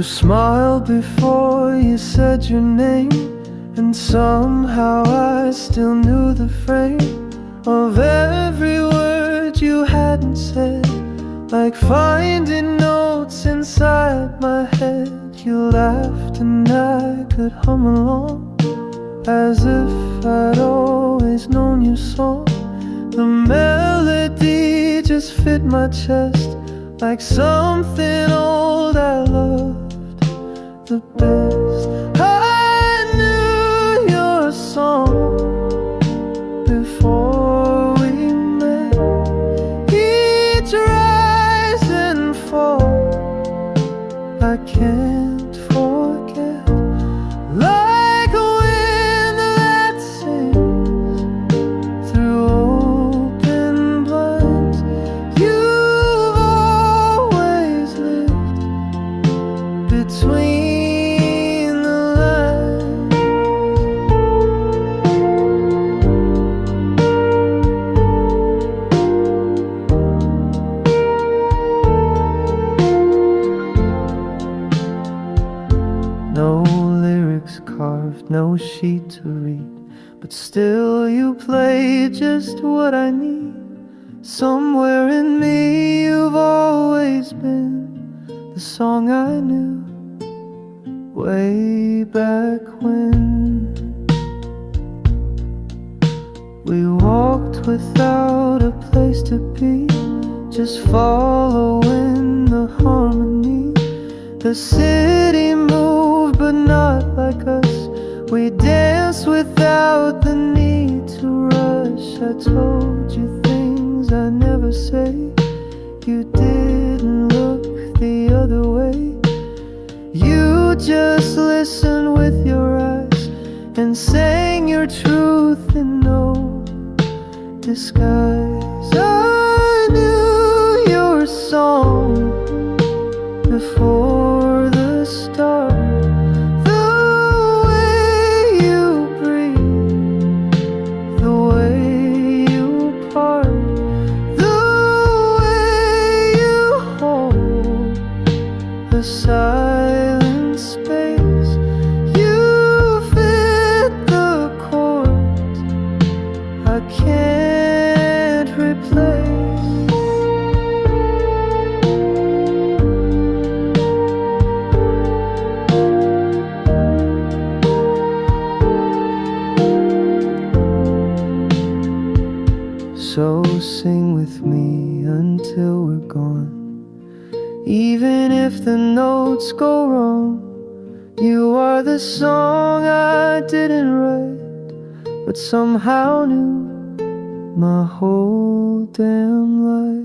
You smiled before you said your name, and somehow I still knew the frame of every word you hadn't said. Like finding notes inside my head. You laughed and I could hum along, as if I'd always known your song. The melody just fit my chest, like something old I loved the best. I knew your song before we met. Each rise and fall I can't forget. Like a wind that sings through open blinds, you've always lived between the lines. No lyrics carved, no sheet to read, but still you play just what I need. Somewhere in me you've always been the song I knew way back when. We walked without a place to be, just following the harmony. The city moved but not like us. We danced without the need to rush. I told you things I never say. You didn't look the other way. You just listened with your eyes and sang your truth in no disguise. I knew your song before the start. The way you breathe, the way you part, the way you hold the silent space. You fit the chords I can't replace. So sing with me until we're gone. Even if the notes go wrong, you are the song I didn't write, but somehow knew my whole damn life.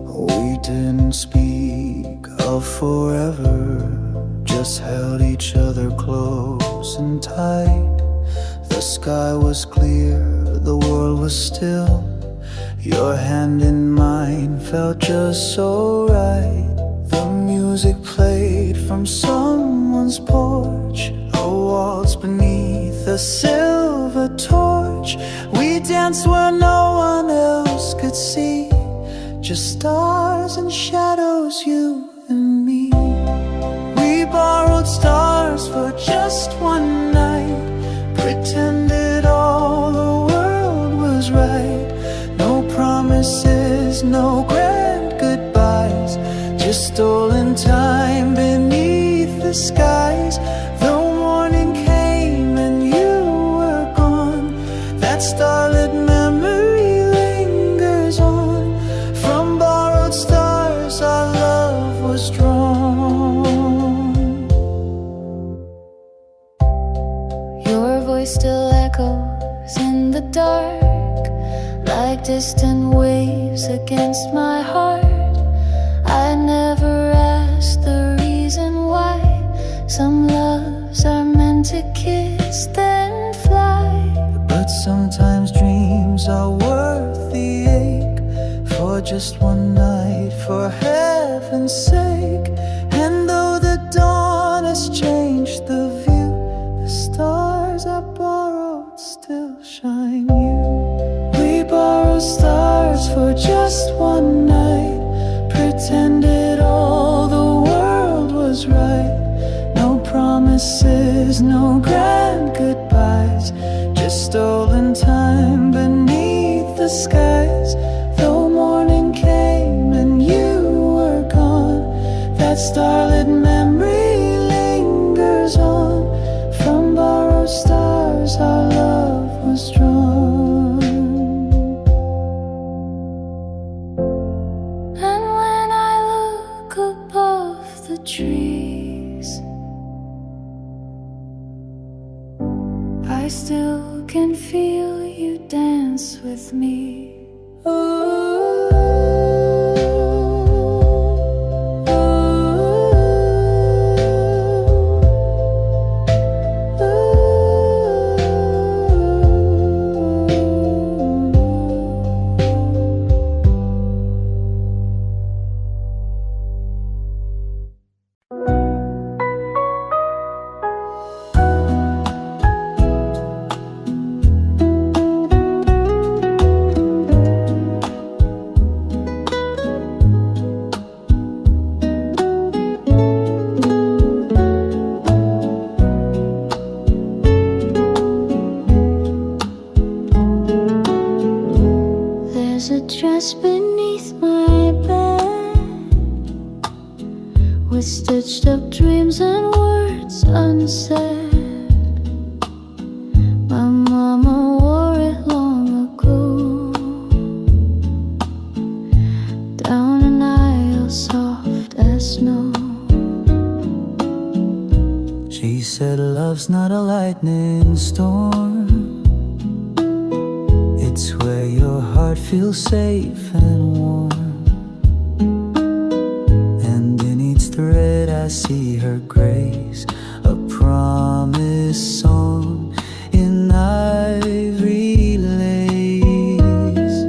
We didn't speak of forever, just held each other close and tight. The sky was clear, the world was still. Your hand in mine felt just so right. The music played from someone's porch, a waltz beneath a silver torch. We danced where no one else could see, just stars and shadows, you and me. We borrowed stars for just one night, pretended all the world was right. No promises, no grand goodbyes, just stolen time beneath the skies. The morning came and you were gone. That starlit memory lingers on. From borrowed stars our love was drawn. Your voice still echoes in the dark, like distant waves against my heart. I never asked the reason why. Some loves are meant to kiss then fly, but sometimes dreams are worth the ache. just one night, for heaven's sake. And though the dawn has changed the view, the stars I borrowed still shine you. We borrow stars for just one night, pretended all the world was right. No promises, no grand goodbyes, just stolen time beneath the skies. Though morning came and you were gone, that starlit memory lingers on. From borrowed stars our love was drawn. And when I look above the trees, I still can feel you dance with me. There's a dress beneath my bed with stitched up dreams and words unsaid. My mama wore it long ago, down an aisle soft as snow. She said love's not a lightning storm, it's where your heart feels safe and warm. And in each thread I see her grace, a promise song in ivory lace.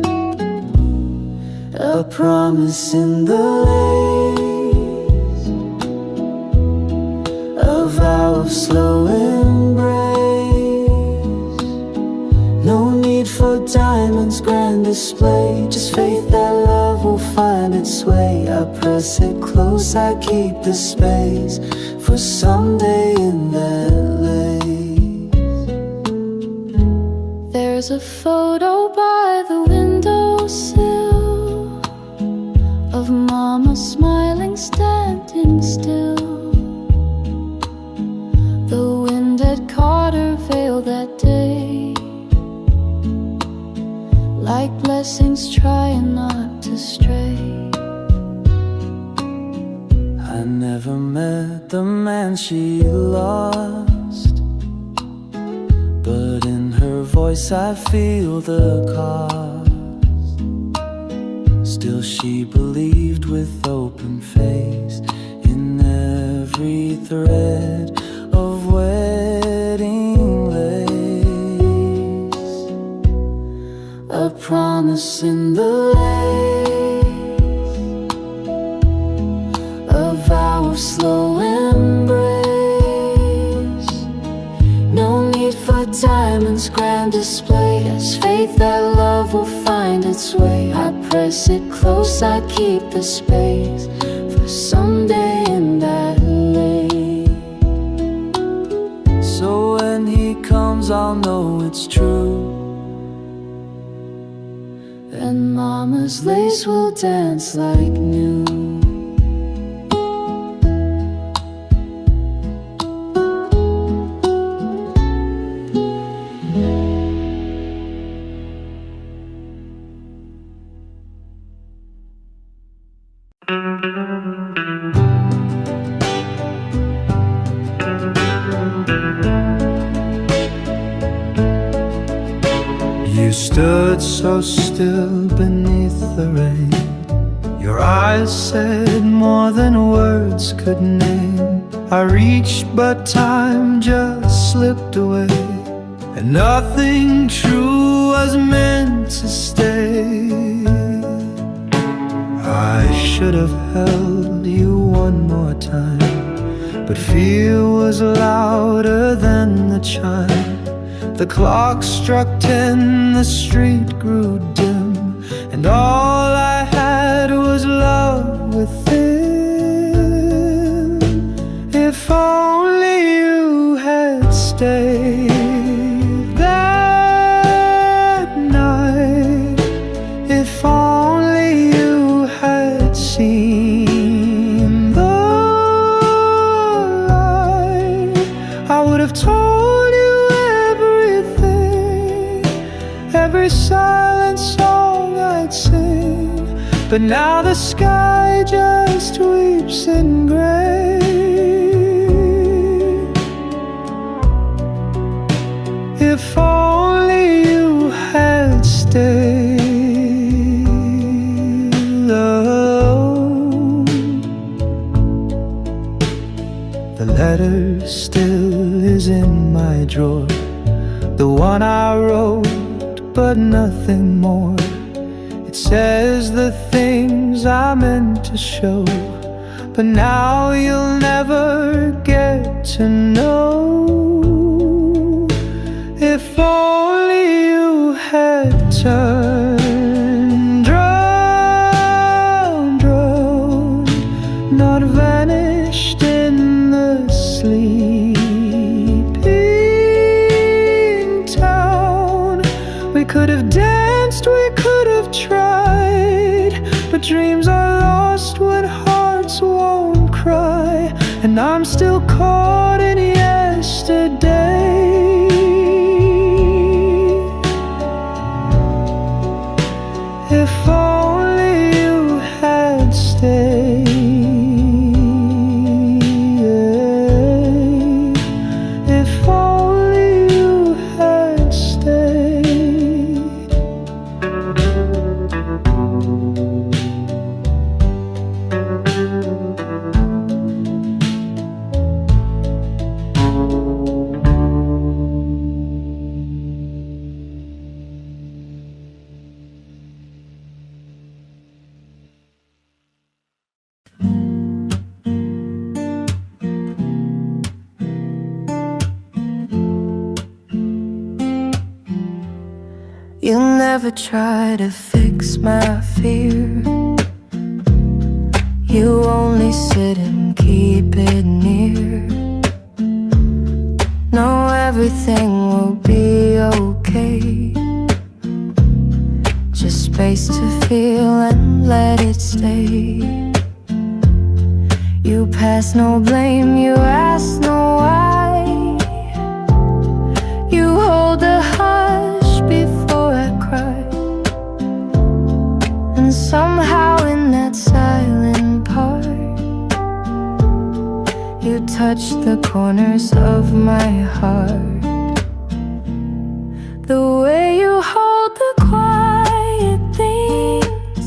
A promise in the lace, a vow of slow embrace. No need for diamonds, grand display, just faith that love will find its way. I press it close, I keep the space for someday in that lace. There's a photo by the windowsill of Mama smiling, standing still. The wind had caught her veil that day, like blessings trying not to stray. I never met the man she lost, but in her voice I feel the cost. Still she believed with open face in every thread of wedding lace. A promise in the lace, a vow of slow embrace. No need for diamonds, grand display, as faith that love will find its way. I press it close, I keep the space for someday in that lake. So when he comes I'll know it's true, and Mama's lace will dance like new. You stood so still beneath the rain. Your eyes said more than words could name. I reached but time just slipped away, and nothing true was meant to stay. I should have held you one more time, but fear was louder than the chime. The clock struck 10, the street grew dim, and all I had was love within. If only you had stayed that night, if only you had seen the light, I would have told you everything, every silent song I'd sing. But now the sky just weeps in gray. If only you had stayed alone. The letter still is in my drawer, the one I wrote, but nothing more. It says the things I meant to show, but now you'll never get to know. If only you had turned drowned, not vanished in the sleeping town. We could have danced, we could have tried, but dreams are lost when hearts won't cry. And I'm still caught in yesterday. If only you had stayed, if only you had stayed. You'll never try to fix my fear. You only sit and keep it near. Know everything will be okay. Just space to feel and let it stay. You pass no blame, you ask no why. You hold the hush before I cry. And somehow in that silent part, you touch the corners of my heart. The way you hold the quiet things,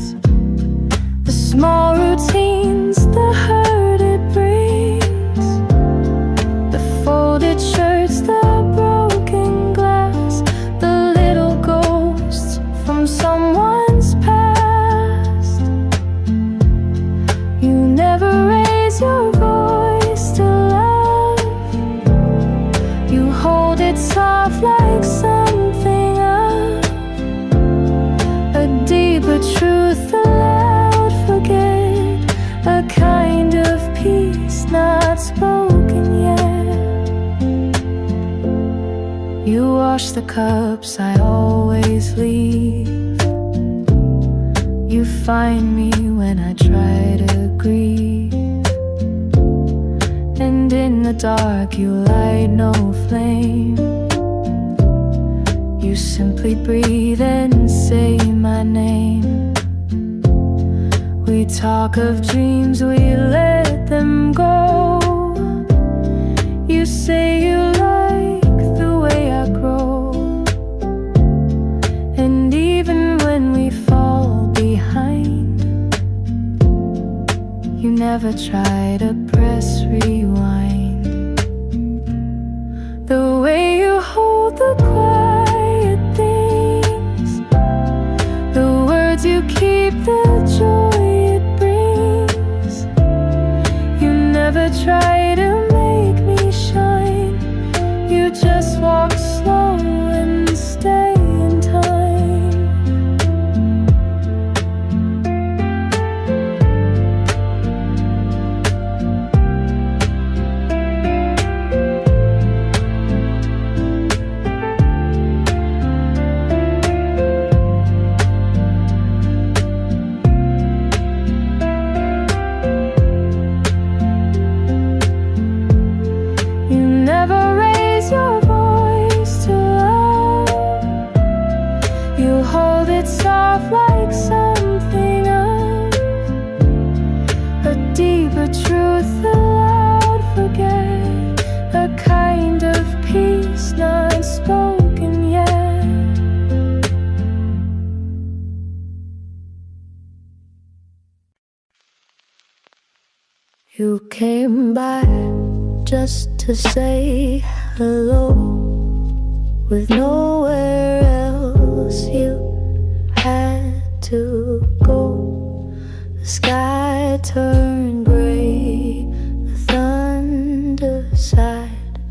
the small routines, the hurt it brings, the folded shirts, the broken glass, the little ghosts from someone's past. You never raise your voice to love. You hold it soft like something of a deeper truth, a loud forget, a kind of peace not spoken yet. You wash the cups I always leave. You find me when I try to grieve. And in the dark you light no flame. You simply breathe and say my name. We talk of dreams, we let them go. You say you like the way I grow. And even when we fall behind, you never try to press rewind. The way you hold the quiet things, the words you keep, the joy it You came by just to say hello, with nowhere else you had to go. The sky turned gray, the thunder sighed.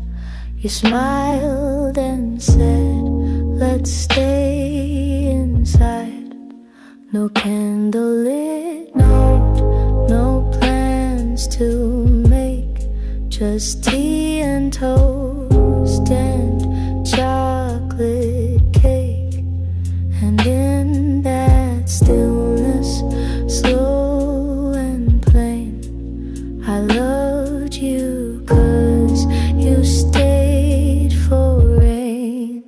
You smiled and said, let's stay inside. No candlelit note, no plans to make, just tea and toast and chocolate cake. And in that stillness, slow and plain, I loved you 'cause you stayed for rain,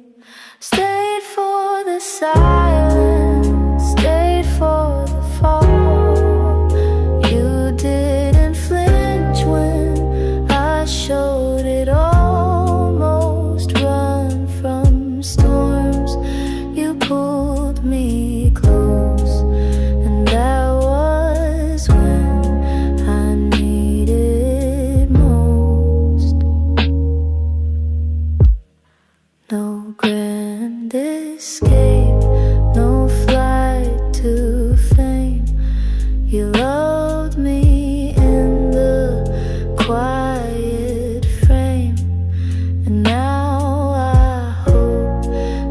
stayed for the silence, stayed for the fall. You didn't flinch when I showed it, almost run from storms. You pulled me close, and that was when I needed most. No grand escape, no flight to fame. You loved me in the quiet frame, and now I hope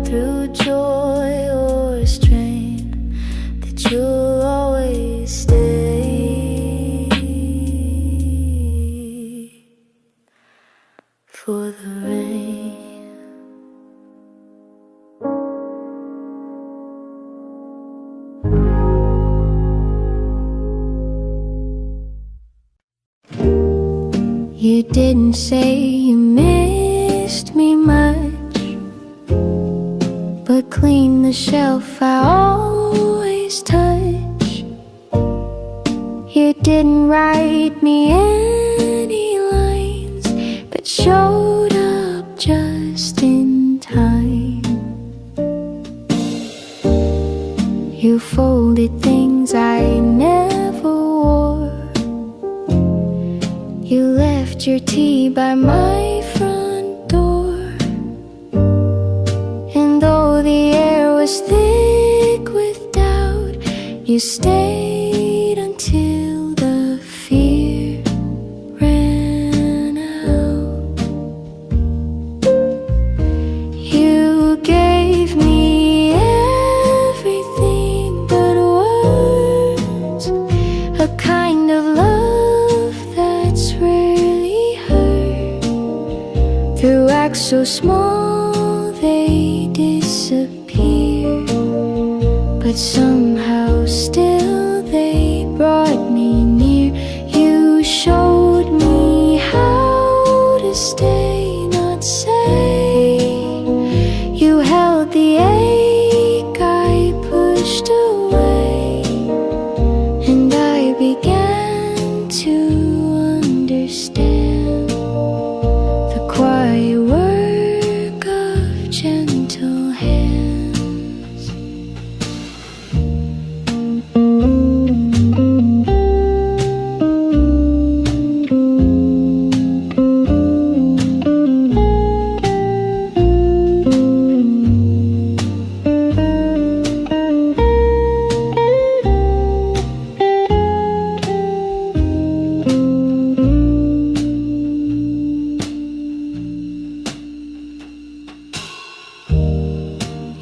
through joy or strain that you'll always stay for the rain. You didn't say you missed me much, but clean the shelf I always touch. You didn't write me any lines, but showed up just in time. You folded things I never wore. You left your tea by my front door, and though the air was thick with doubt, you stayed until the fear ran out. You gave me everything but words, a kind of love that's rarely heard. Through acts so small they disappear, but somehow still they brought me near. You showed me how to stay, not say. You held the ache I pushed away, and I began to understand the quiet work of gentle hands.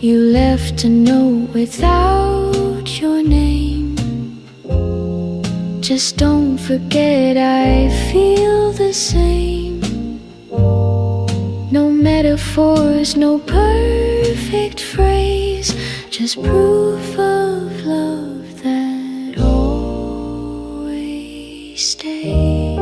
You left a note without your name. Just don't forget I feel the same. No metaphors, no perfect phrase, just proof of love that always stays.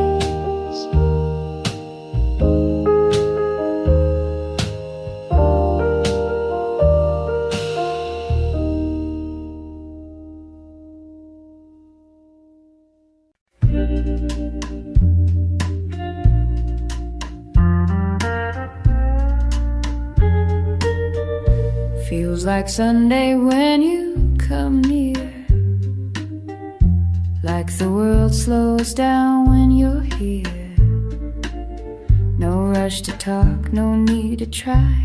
Feels like Sunday when you come near, like the world slows down when you're here. No rush to talk, no need to try.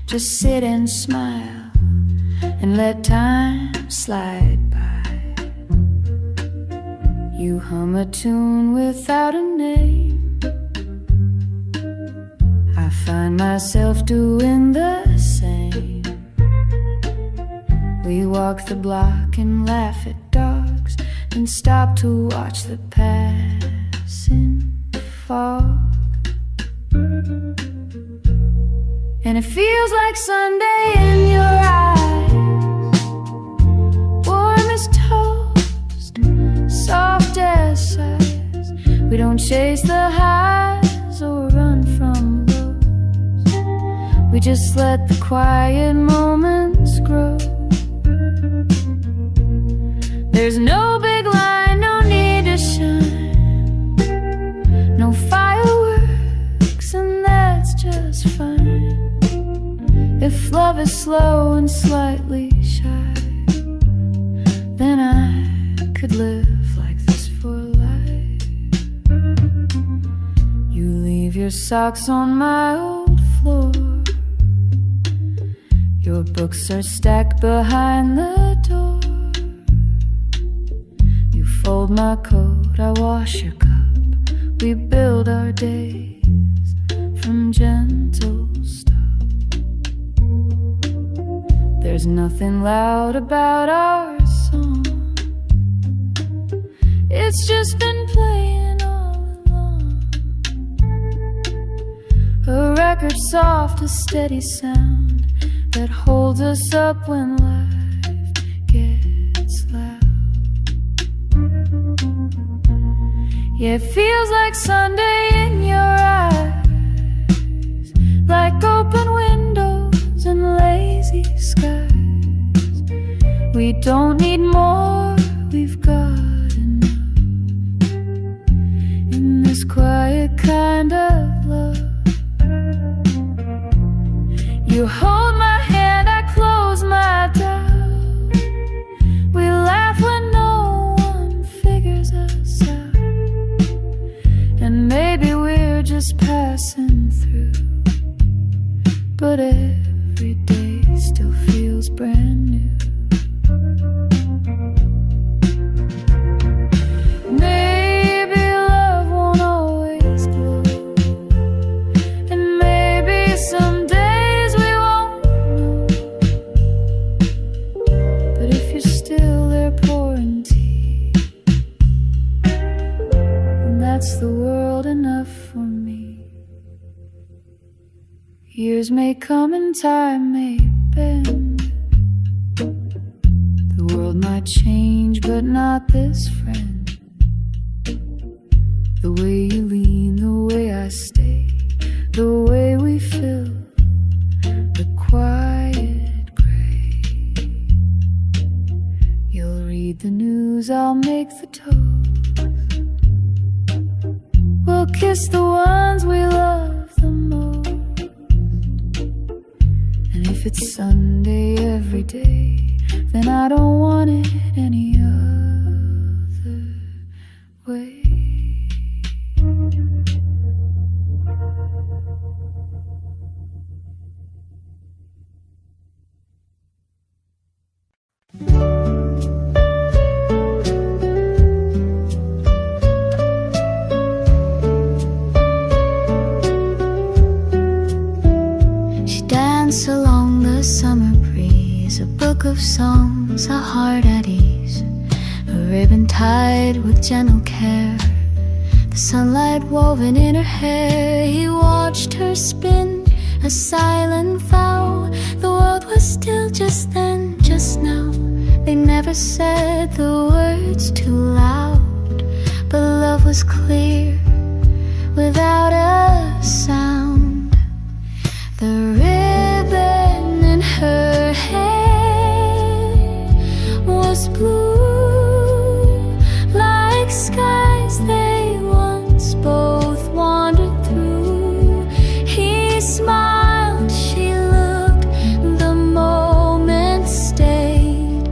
Just sit and smile and let time slide by. You hum a tune without a name. I find myself doing the same. We walk the block and laugh at dogs, and stop to watch the passing fog. And it feels like Sunday in your eyes, warm as toast, soft as sighs. We don't chase the highs or run from lows. We just let the quiet moments grow. There's no big line, no need to shine, no fireworks, and that's just fine. If love is slow and slightly shy, then I could live like this for life. You leave your socks on my old floor. Your books are stacked behind the door. You fold my coat, I wash your cup. We build our days from gentle stuff. There's nothing loud about our song. It's just been playing all along. A record soft, a steady sound that holds us up when life gets loud. Yeah, it feels like Sunday in your eyes, like open windows and lazy skies. We don't need more, we've got enough in this quiet kind of love. You hold my hand, I close my doubt. We laugh when no one figures us out, and maybe we're just passing through, but every day still feels brand new. Maybe love won't always glow, and maybe some days we won't know. But if you're still there pouring tea, then that's the world enough for me. Years may come and time may bend. The world might change, but not this friend. The way you lean, the way I stay, the way we fill the quiet gray. You'll read the news, I'll make the toast. We'll kiss the ones we love the most. And if it's Sunday every day, then I don't want it any other way. She danced along the summer breeze, a book of songs, a heart at ease, a ribbon tied with gentle care, the sunlight woven in her hair. He watched her spin, a silent vow. The world was still just then, just now. They never said the words too loud, but love was clear without a sound. The ribbon in her hair was blue, like skies they once both wandered through. He smiled, she looked, the moment stayed,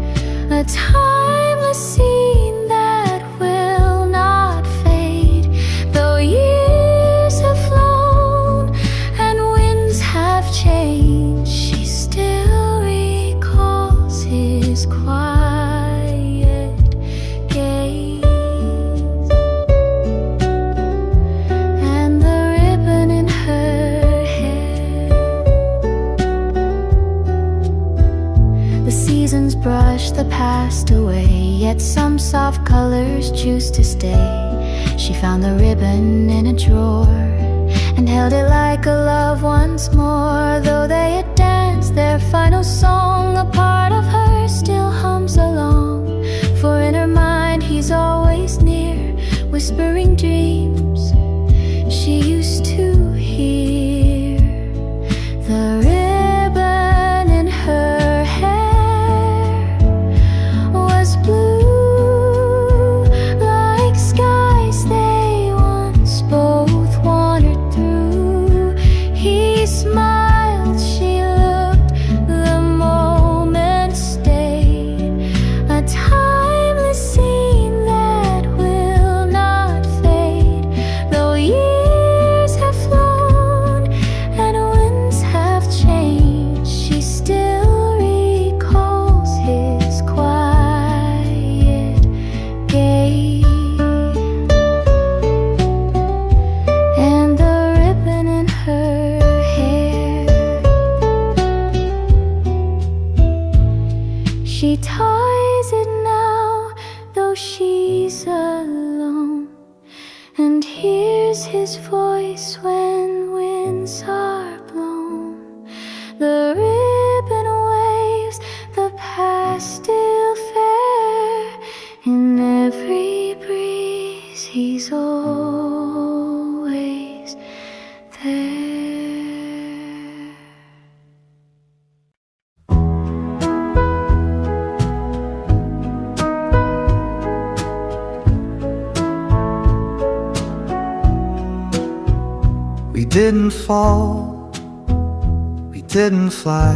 a timeless scene that will seasons brush the past away, yet some soft colors choose to stay. She found the ribbon in a drawer and held it like a love once more. Though they had danced their final song, a part of her still hums along. For in her mind he's always near, whispering dreams she used to hear. The ribbon in her hair was blue, like skies they once both wandered through. He smiled, she looked, the moment stayed, a timeless scene that will not fade. Though years have flown and winds have changed, she still recalls his quiet gaze. And the ribbon in her hair, she ties it now, though she's alone, and hears his voice when winds are blown. The ribbon waves, the past still fair, in every breeze he's always there. We didn't fall, we didn't fly.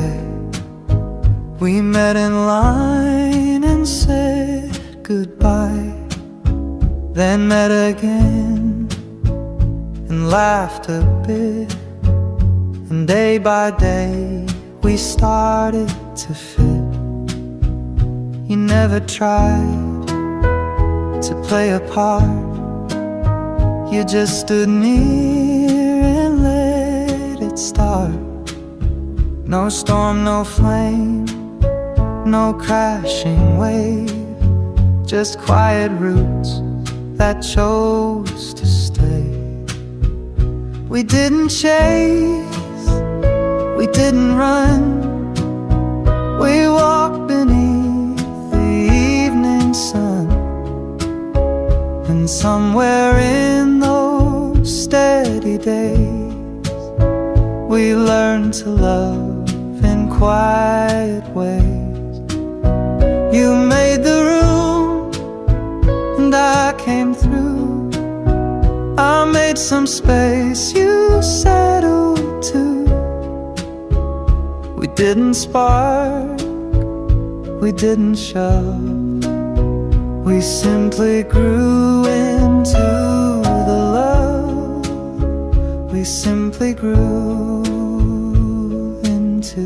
We met in line and said goodbye, then met again and laughed a bit. And day by day we started to fit. You never tried to play a part, you just stood near and let it start. No storm, no flame, no crashing wave, just quiet roots that chose to stay. We didn't chase, we didn't run, we walked beneath the evening sun. And somewhere in those steady days, we learned to love in quiet ways. You made the room and I came through. I made some space, you settled too. We didn't spark, we didn't shove, we simply grew into the love. We simply grew into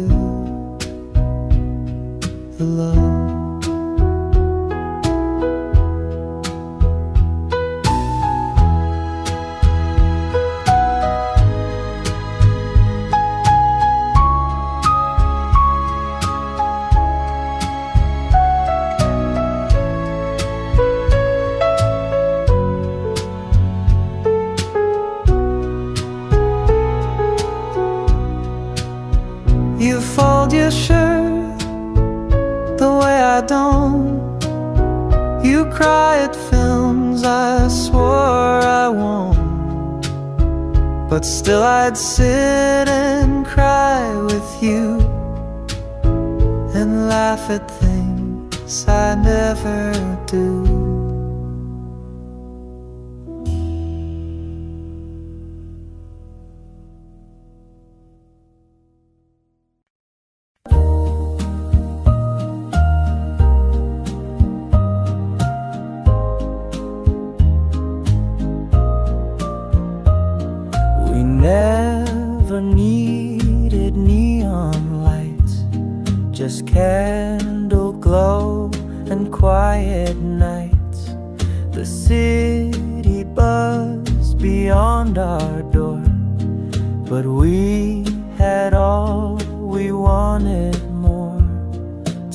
the love. You fold your shirt the way I don't. You cry at films I swore I won't. But still I'd sit and cry with you and laugh at things I never do. Never needed neon lights, just candle glow and quiet nights. The city buzzed beyond our door, but we had all we wanted more.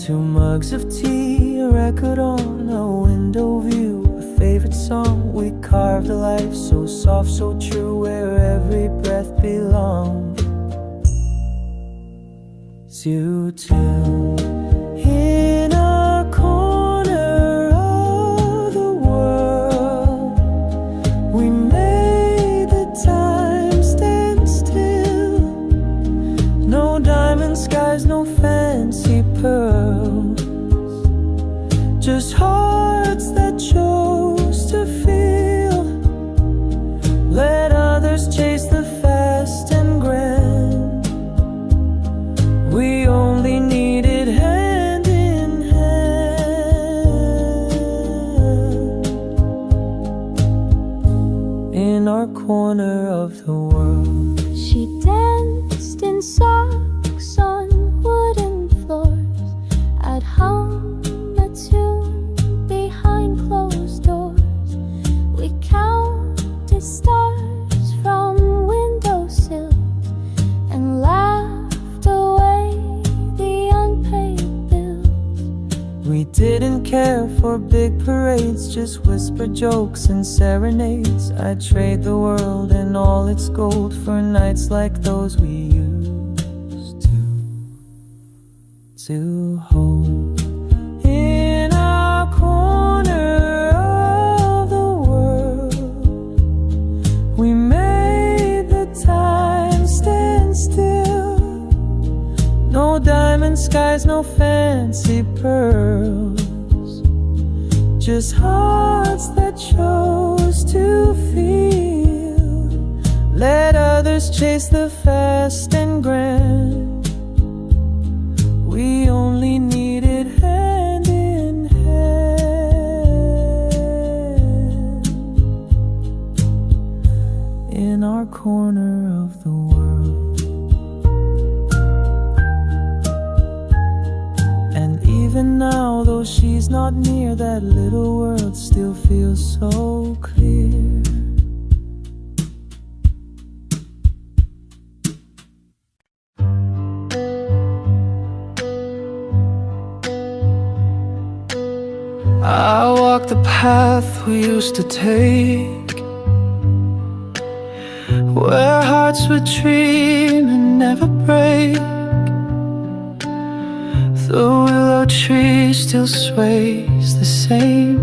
2 mugs of tea, a record on, a window view, a favorite song. We carved a life so soft, so true, where every breath belongs to two. In a corner of the world, we made the time stand still. No diamond skies, no fancy pearls, just hearts that chose to feel. Let others chase the fast and grand. We only needed hand in hand. In our corner of the world, She danced in socks on wooden floors. I'd hum a tune behind closed doors. We counted stars from windowsills and laughed away the unpaid bills. we didn't care for big parades, just whispered jokes and serenades. I'd trade the world and all its gold for nights like those we used to hold. In our corner of the world, we made the time stand still. No diamond skies, no fancy pearls, just hearts that chose to feel. Let others chase the fast and grand. We only needed hand in hand. In our corner of the world. And even now, though she's not near, that little world still feels so clear. I walk the path we used to take, where hearts would dream and never break. The willow tree still sways the same.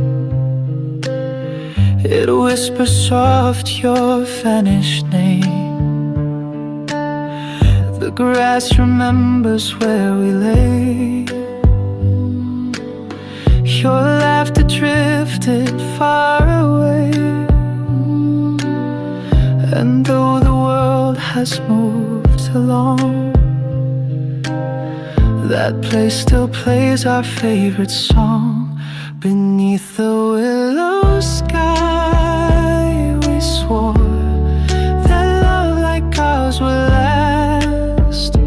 It whispers soft your vanished name. The grass remembers where we lay. Your laughter drifted far away. And though the world has moved along, that place still plays our favorite song. Beneath the willow sky, we swore that love like ours would last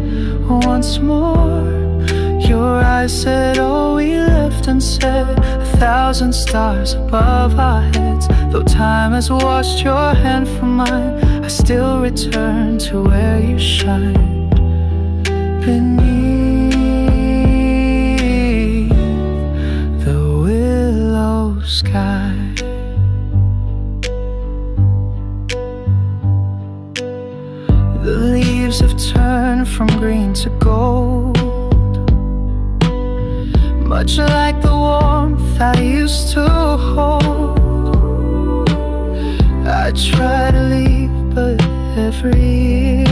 once more. Your eyes said all we left unsaid, 1,000 stars above our heads. Though time has washed your hand from mine, I still return to where you shine. Beneath the willow sky. The leaves have turned from green to gold, much like the warmth I used to hold. I try to leave, but every year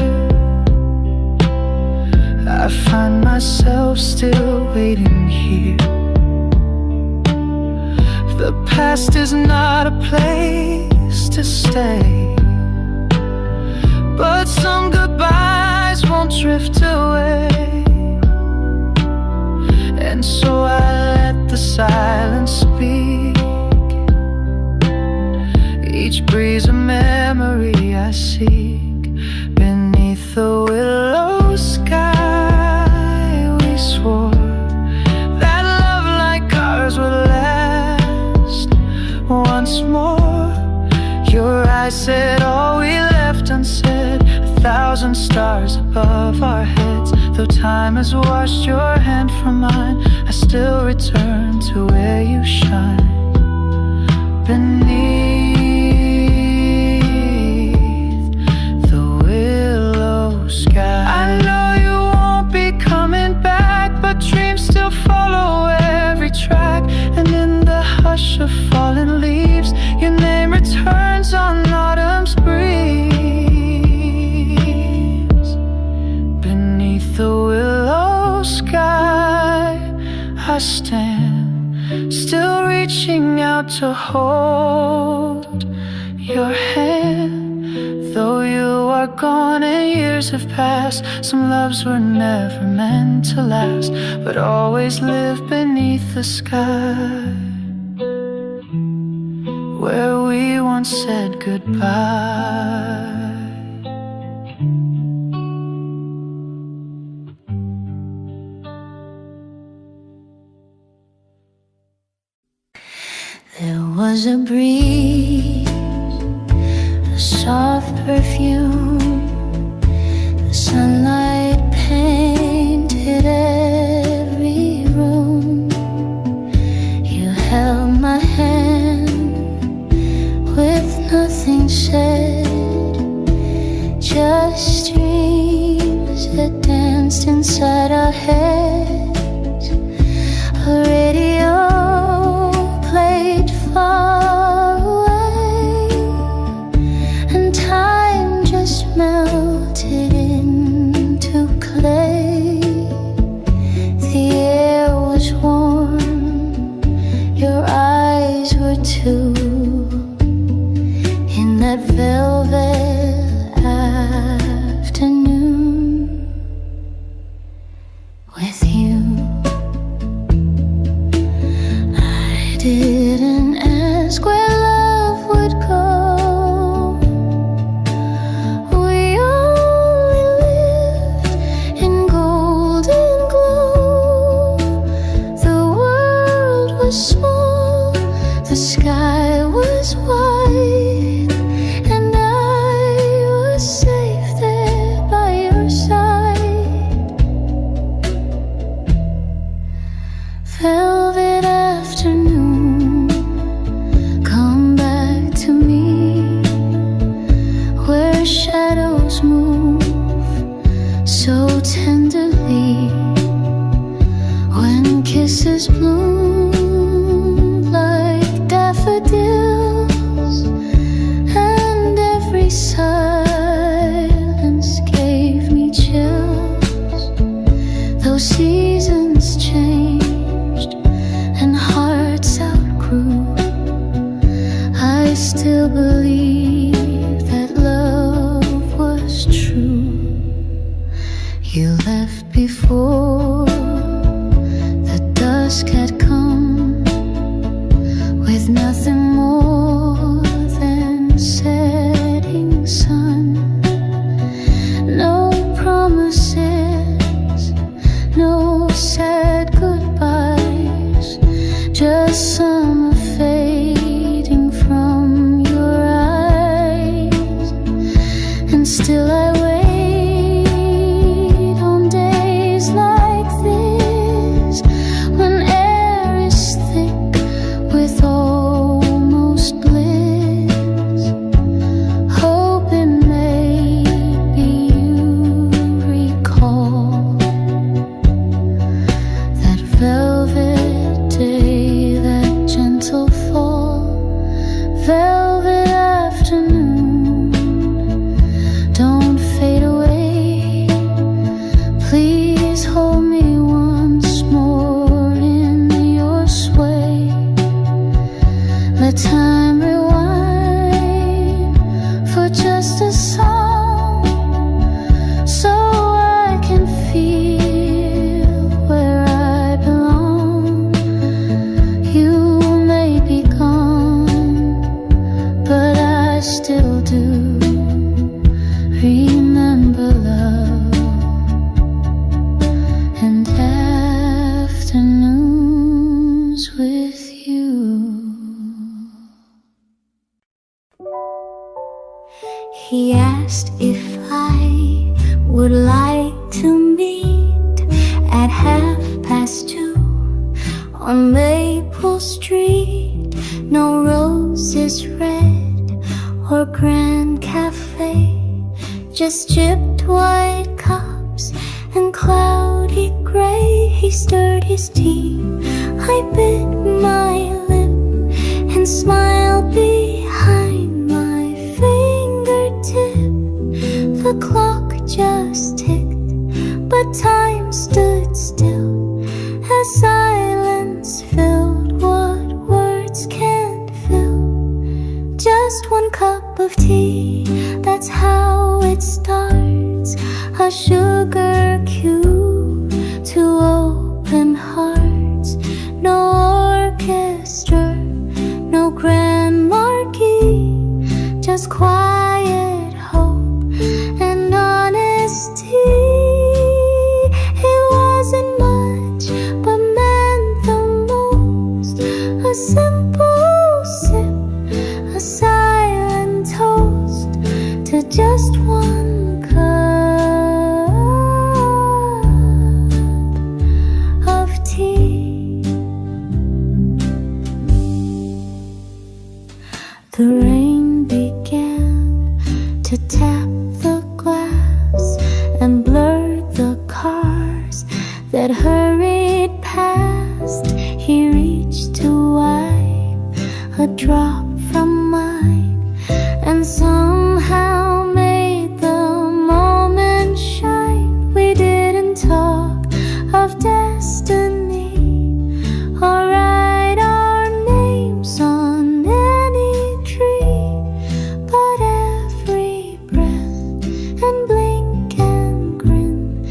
I find myself still waiting here. The past is not a place to stay, but some goodbyes won't drift away. And so I let the silence speak. Each breeze a memory I seek. Beneath the willow sky, we swore that love like ours would last once more. Your eyes said all we left unsaid, 1,000 stars above our heads. The Though time has washed your hand from mine, I still return to where you shine. Beneath the willow sky, I know you won't be coming back, but dreams still follow every track. And in the hush of fallen leaves, your name returns on autumn's breeze. Beneath the willow sky, I stand, still reaching out to hold your hand. Though you are gone and years have passed, some loves were never meant to last, but always live beneath the sky where we once said goodbye. There was a breeze, a soft perfume, the sunlight painted every room. You held my hand with nothing said, just dreams that danced inside our heads. A radio played far away, and time just melted into clay. The air was warm, your eyes were too, in that velvet afternoon. With you, I didn't ask where love would go. We only lived in golden glow. The world was small, the sky was wide, and I was safe there by your side. Velvet afternoon, come back to me, where shadows move so tenderly, when kisses bloom like daffodils, and every silence gave me chills. Though seasons changed and hearts outgrew, I still believe that love was true. You left before the dusk had come, with nothing more than setting sun. No promises, no sad goodbyes, nice too. On Maple Street, no roses red or Grand Cafe, just chipped white cups and cloudy gray. He stirred his tea, I bit my lip and smiled behind my fingertip. The clock just ticked, but time stood still as silence filled what words can't fill. Just one cup of tea, that's how it starts. A sugar cue to open hearts. No orchestra, no grand marquee, just quiet hope and honesty. It wasn't much, but meant the most. A simple sip, a silent toast to just one cup of tea. The rain began to tap the glass and blur the cars that hurried past. He reached to wipe a drop from mine and somehow made the moment shine. We didn't talk of destiny or write our names on any tree, but every breath and blink and grin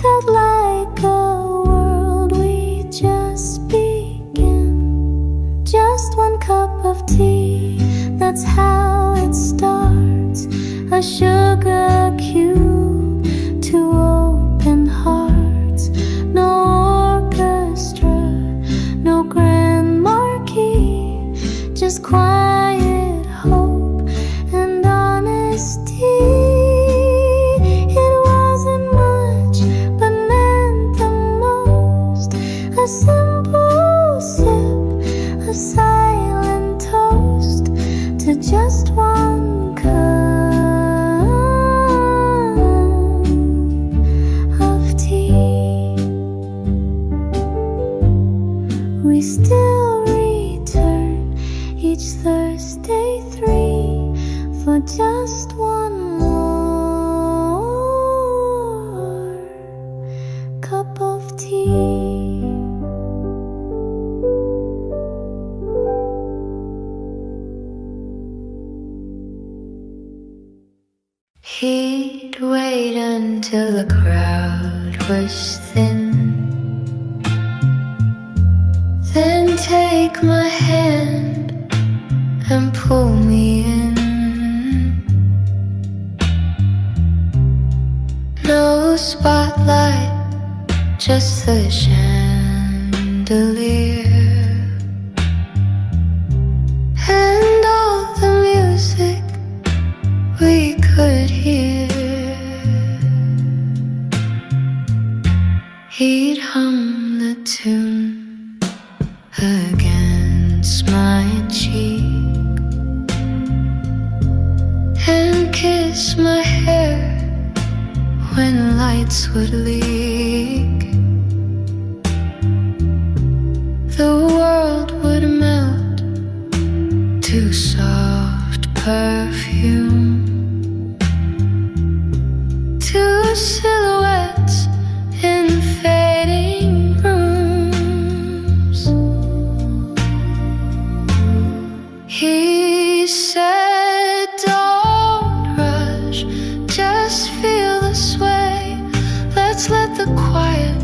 felt like a world we just began. Just one cup of tea, that's how it starts. A sugar cue to open hearts. No orchestra, no grand marquee, just quiet hope and honesty. It wasn't much, but meant the most. A simple sip, a silent toast to just one cup of tea. We still return each Thursday 3 for just one more cup of tea. He'd wait until the crowd was thin, then take my hand and pull me in. No spotlight, just the chandelier and all the music we could hear. He'd hum the tune against my cheek and kiss my hair when lights would leak. The world would melt to soft perfume. Two silhouettes in fading rooms. He said, don't rush, just feel the sway. Let's let the quiet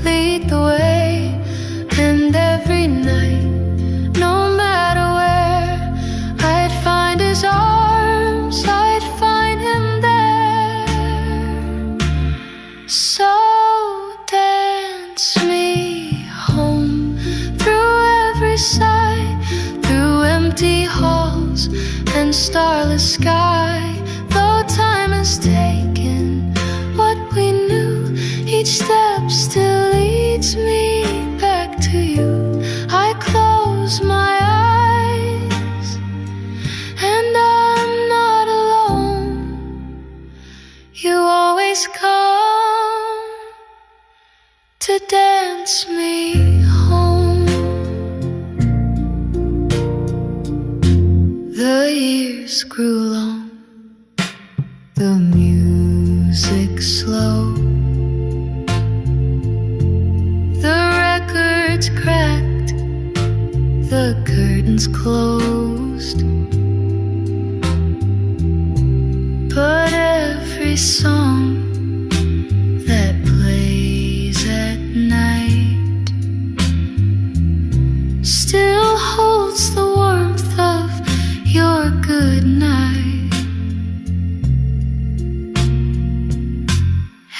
lead the way. And every night, no matter where, I'd find his arms, I'd find him there. So dance me home through every side, through empty halls and starless sky. Though time has taken what we knew, each step still leads me dance me home. The years grew long, the music slow, the records cracked, the curtains closed. But every song that plays at night still holds the warmth of your good night.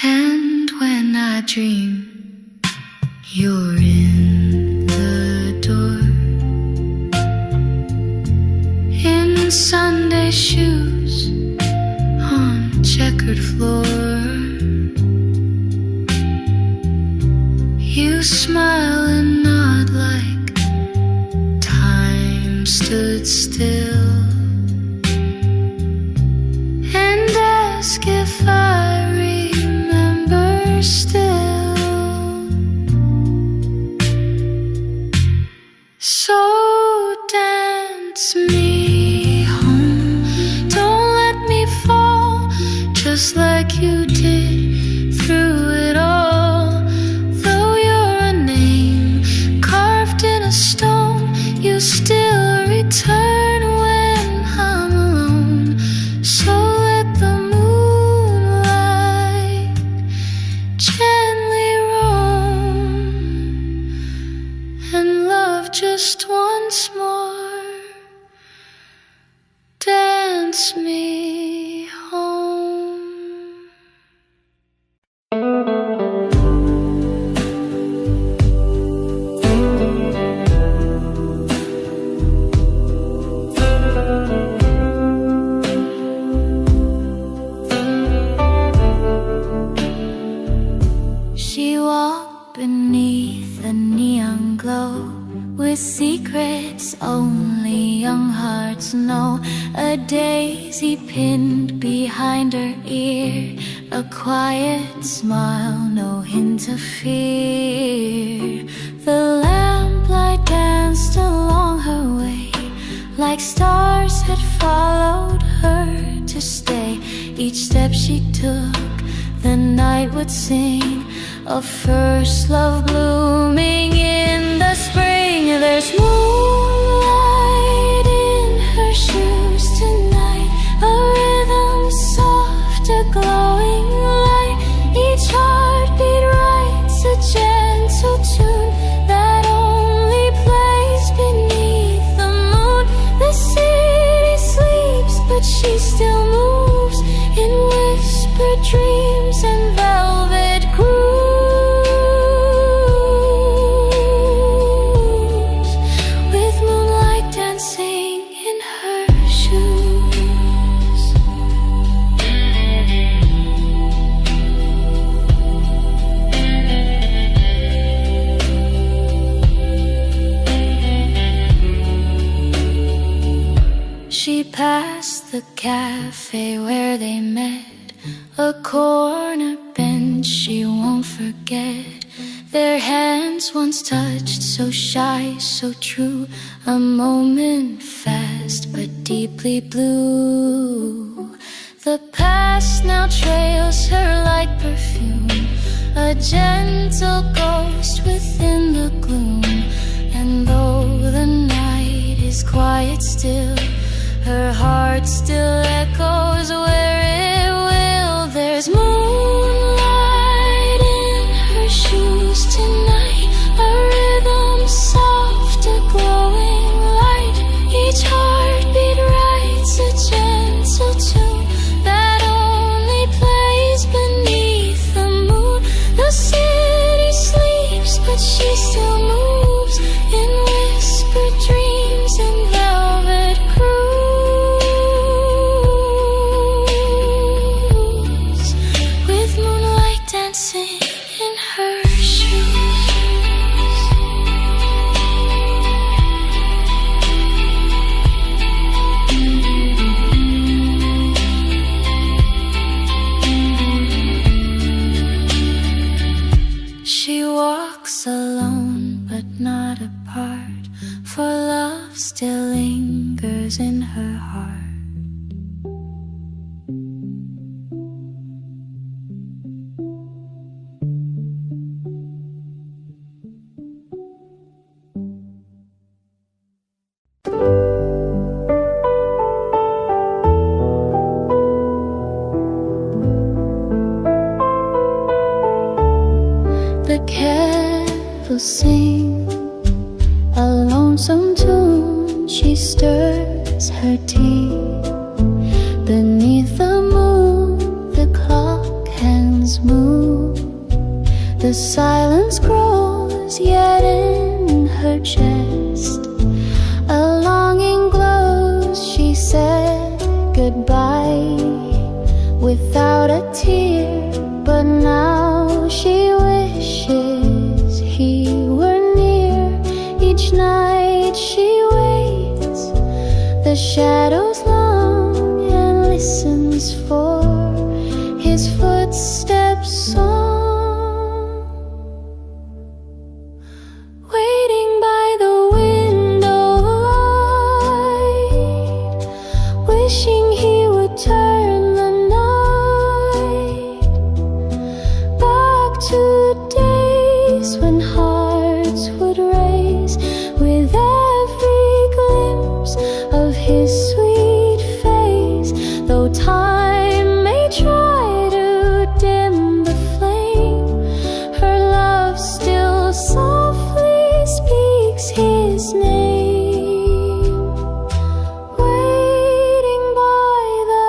And when I dream you're in the door, in Sunday shoes on checkered floor, you smile and nod like time stood still, and ask if I remember still. So dance me home, don't let me fall, just like you did through it all. Though you're a name carved in a stone, you still return when I'm alone. So let the moonlight gently roam, and love just once more. Dance me home. She walked beneath a neon glow, with secrets only young hearts know. A daisy pinned behind her ear, a quiet smile, no hint of fear. The lamplight danced along her way, like stars had followed her to stay. Each step she took, the night would sing of first love blooming in the spring. There's moonlight in her shoes tonight, a rhythm soft, a glowing light. Each heartbeat writes a gentle tune that only plays beneath the moon. The city sleeps, but she still moves in whispered dreams and velvet grooves, with moonlight dancing in her shoes. She passed the cafe where they met, a corner bench she won't forget. Their hands once touched, so shy, so true, a moment fast but deeply blue. The past now trails her like perfume, a gentle ghost within the gloom. And though the night is quiet still, her heart still echoes where it will. There's moonlight in her shoes tonight, a rhythm soft, a glowing light. Each heartbeat writes a gentle tune that only plays beneath the moon. The city sleeps, but she still moves in whispered dreams and velvet grooves. walks alone but not apart, for love still lingers in her heart. The kettles sing a lonesome tune. She stirs her tea beneath the moon. The clock hands move. The silence grows, yet in her chest a longing glows. She said goodbye without a tear, but now she wishes he were near. Each night she waits, the shadows long, and listens for his footsteps song. Waiting by the window light, wishing he would turn the night back to days when hearts would race with every glimpse of his sweet face. Though time may try to dim the flame, her love still softly speaks his name. Waiting by the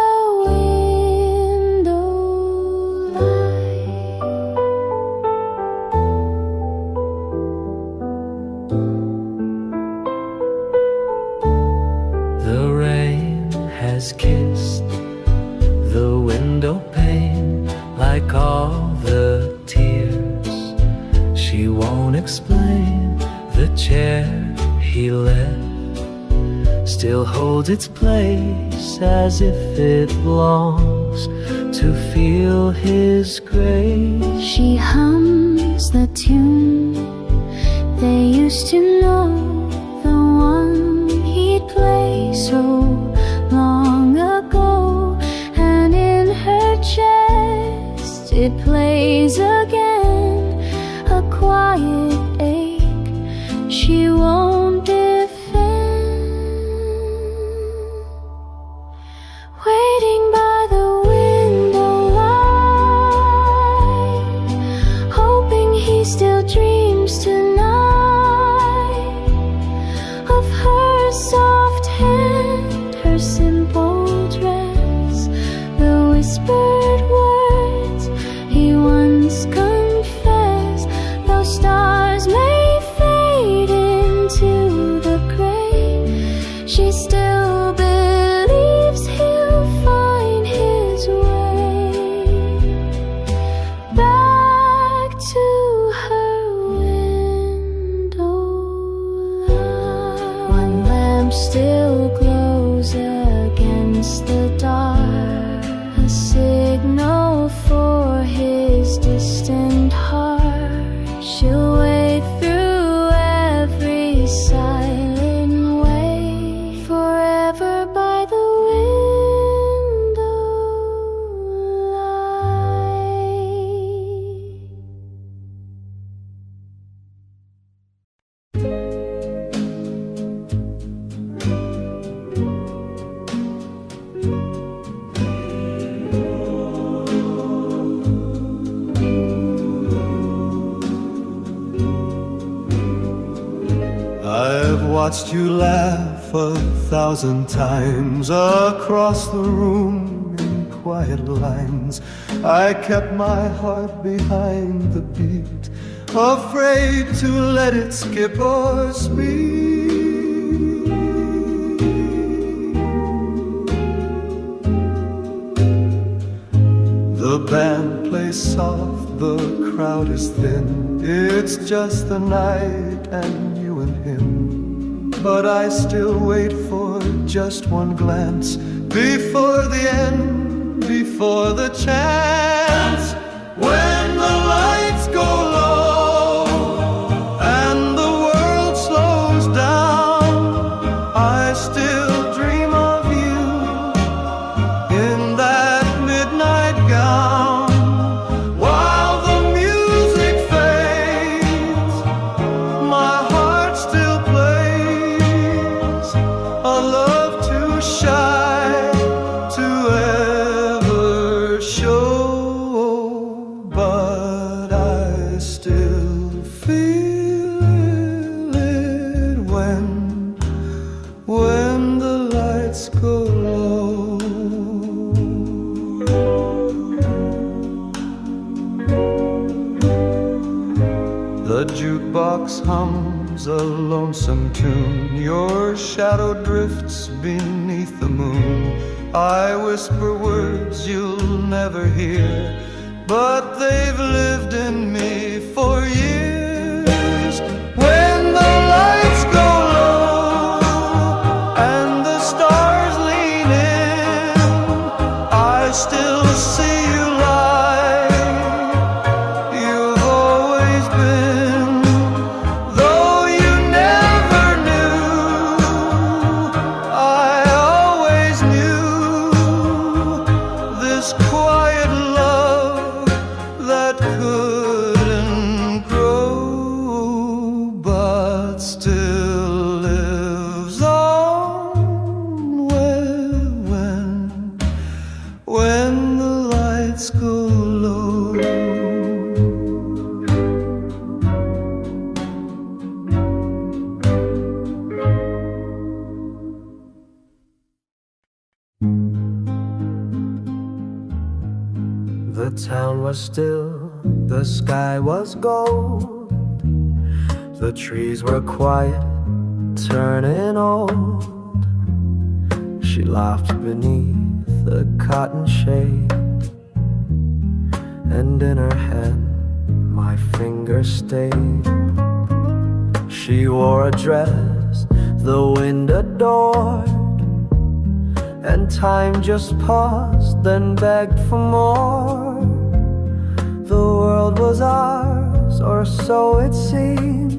window light. The rain has kissed the window pane like all the tears she won't explain. The chair he left still holds its place, as if it longs to feel his grace. She hums the tune they used to know, the one he'd play so long ago. And in her chest it plays again, a quiet ache she won't defend. Waiting by the window light, hoping he still dreams tonight of her soft hand, her simple dress, the whispered words he once confessed. Though stars may fade into the gray, she still believes he'll find his way back to her window light. One lamp still glows against the dark, a signal for his distant heart. She'll wait through every silent way, forever by the window light. I've watched you laugh 1,000 times across the room in quiet lines. I kept my heart behind the beat, afraid to let it skip or speed. The band plays soft, the crowd is thin. It's just the night and you and him. But I still wait for just one glance before the end, before the chance. When the lights go low feel it when the lights go low. The jukebox hums a lonesome tune. Your shadow drifts beneath the moon. I whisper words you'll never hear, but they've lived in me for years. When the lights go low and the stars lean in, I still see you lie. You've always been, though you never knew, I always knew this quiet love that couldn't grow, but still lives on when the lights go low. The town was still, the sky was gold. The trees were quiet, turning old. She laughed beneath the cotton shade, and in her hand my finger stayed. She wore a dress the wind adored, and time just paused, then begged for more. The world was ours, or so it seemed,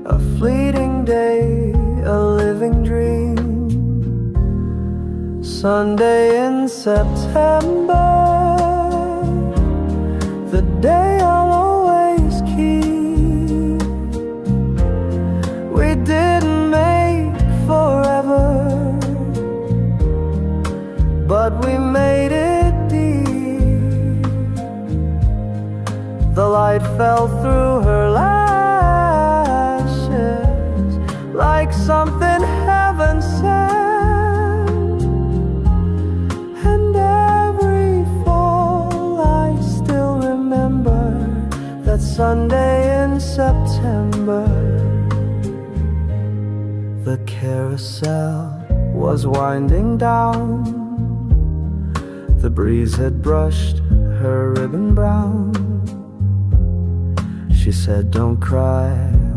a fleeting day, a living dream. Sunday in September, the day I'll always keep. We didn't make forever, but we made it deep. The light fell through her lashes like something heaven sent, and every fall I still remember that Sunday in September. The carousel was winding down. The breeze had brushed her ribbon brown. She said, don't cry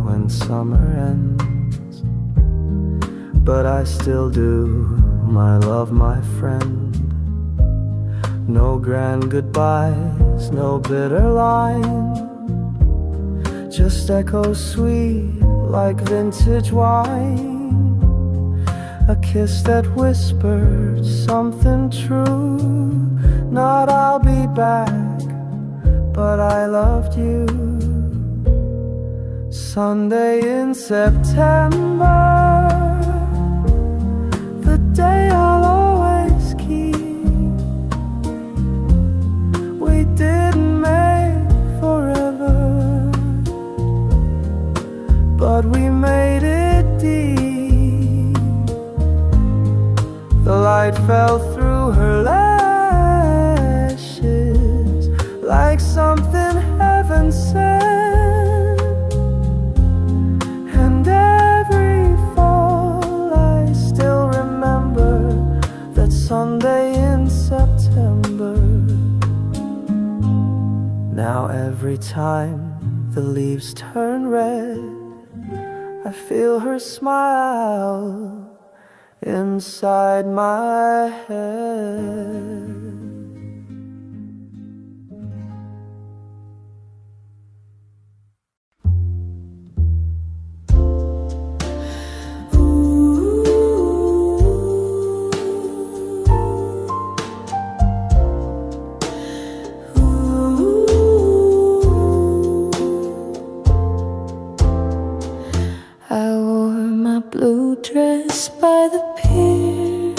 when summer ends, but I still do, my love, my friend. No grand goodbyes, no bitter line, just echoes sweet like vintage wine. A kiss that whispered something true, not I'll be back, but I loved you. Sunday in September, the day I'll always keep. We didn't make forever, but we made it deep. The light fell through her lashes like something heaven sent, and every fall I still remember that Sunday in September. Now every time the leaves turn red, I feel her smile inside my head. I wore my blue dress by the pier.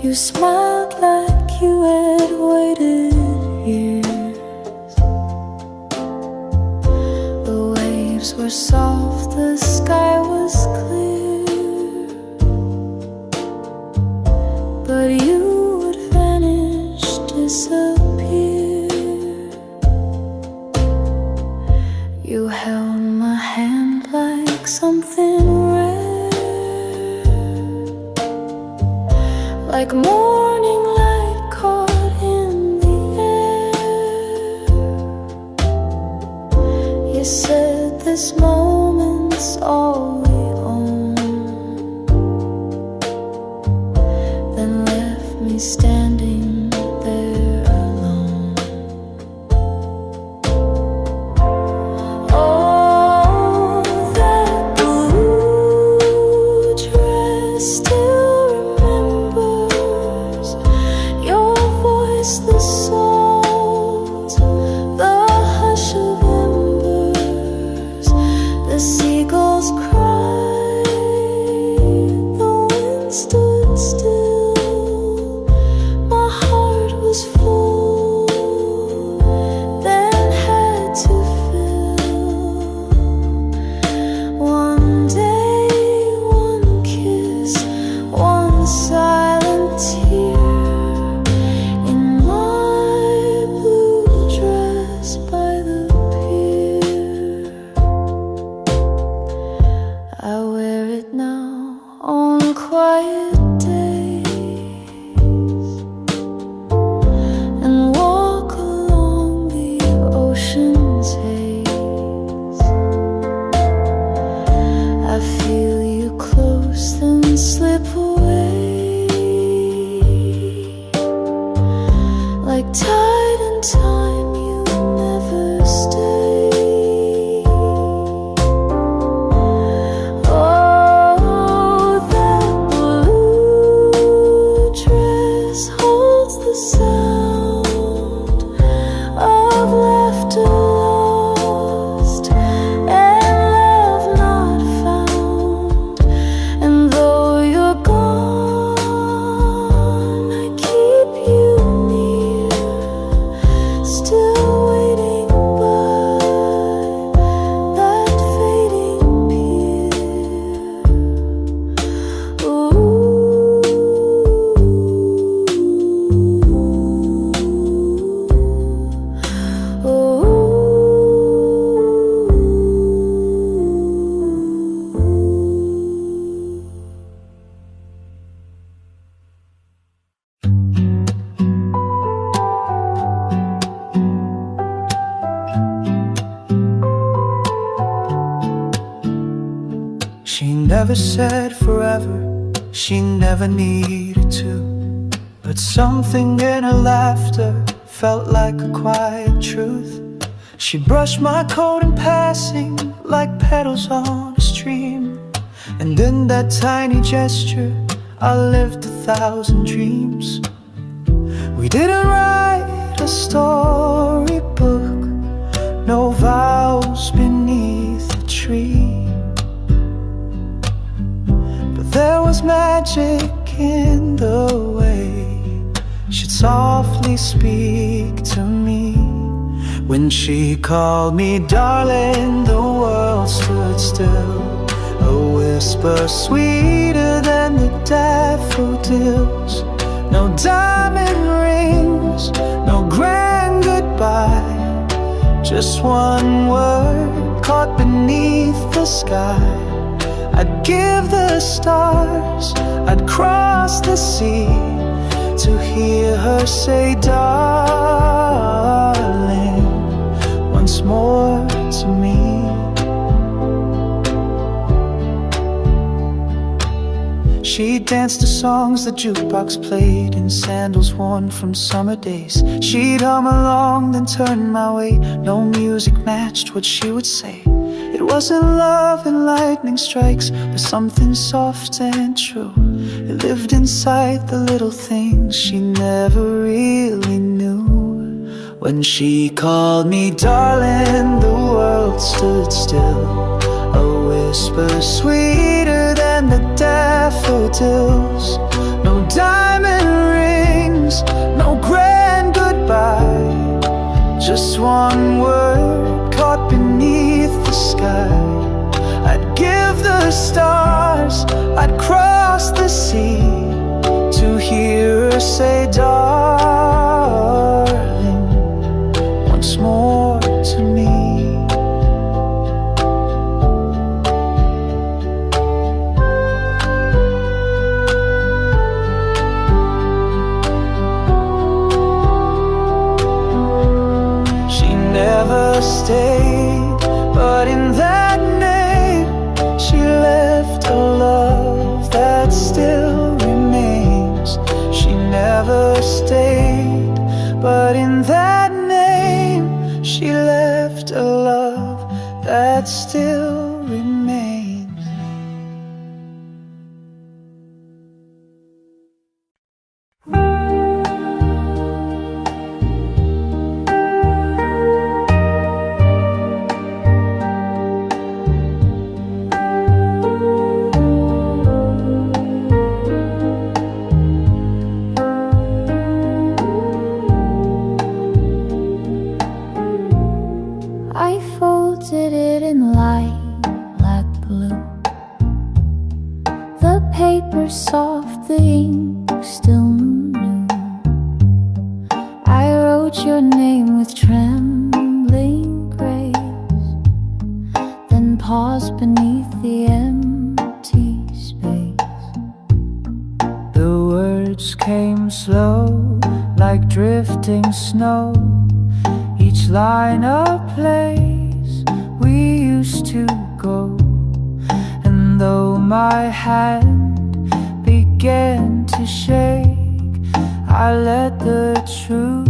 You smiled like you had waited years. soft, the sky was clear, but you would vanish, disappear. You held my hand like something rare, like morning light caught in the air. You said this moment's all we own, then left me standing there alone. Oh, that blue dress still remembers your voice, the salt, the hush of embers, the seagulls cried, the wind stood still. My heart was full, then had to fill. One day, one kiss, one silent tear, in my blue dress by the pier. I wear it now on quiet days and walk along the ocean's haze. I feel you close, then slip away, like tide in time, you never stay. Oh, that blue dress holds the sound of laughter lost and love not found. And though you're gone, I keep you near, still waiting by that fading pier. She never said forever, she never needed to, but something in her laughter felt like a quiet truth. She brushed my coat in passing like petals on a stream, and in that tiny gesture I lived 1,000 dreams. We didn't write a storybook, no vows beneath the tree, but there was magic in the way she'd softly speak to me. When she called me darling, the world stood still, a whisper sweeter than the daffodils. No diamond rings, no grand goodbye, just one word caught beneath the sky. I'd give the stars, I'd cross the sea to hear her say darling once more to me. She danced to songs the jukebox played in sandals worn from summer days. She'd hum along, then turn my way. No music matched what she would say. It wasn't love and lightning strikes, but something soft and true. It lived inside the little things she never really knew. When she called me darling, the world stood still, a whisper sweeter than the daffodils. No diamond rings, no grand goodbye, just one word caught beneath the sky. I'd give the stars, I'd cross the sea to hear her say, darling, once more to me. Never stayed, but in that name she left a love that still remains. She never stayed, but in that name she left a love that still remains. I folded it in lilac blue. The paper soft, the ink still new. I wrote your name with trembling grace, then paused beneath the empty space. The words came slow, like drifting snow, each line a place we used to go. And though my hand began to shake, I let the truth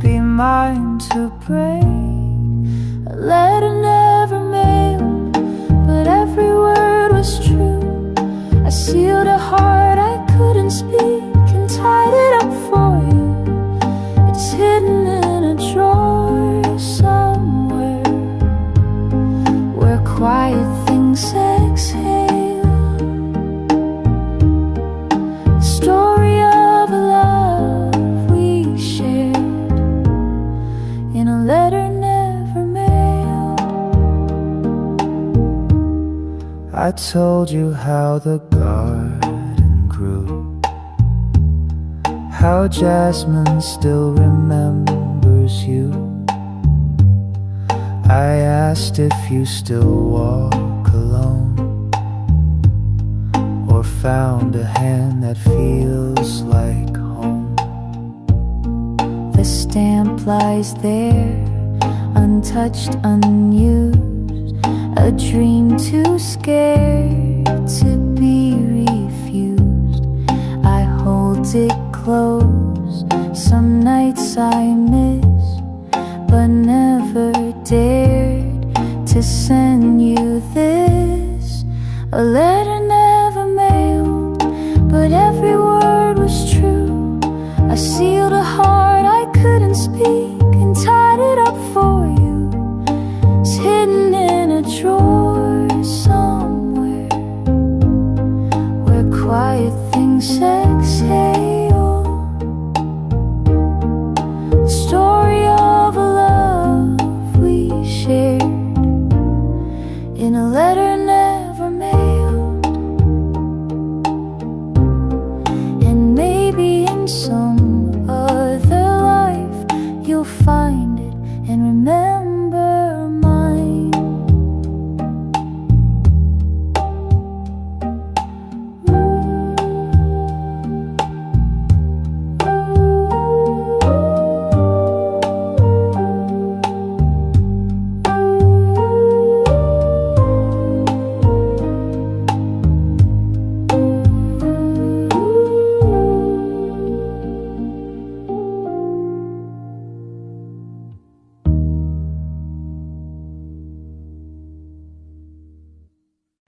be mine to break. A letter never mailed, but every word was true. I sealed a heart I couldn't speak and tied it up for you. It's hidden in a drawer somewhere, where quiet things exhale. The story of a love we shared in a letter never mailed. I told you how the garden grew, how jasmine still remembers you. I asked if you still walk alone, or found a hand that feels like home. The stamp lies there, untouched, unused, a dream too scared to be refused. I hold it close, some nights I miss, but never dared to send you this. A letter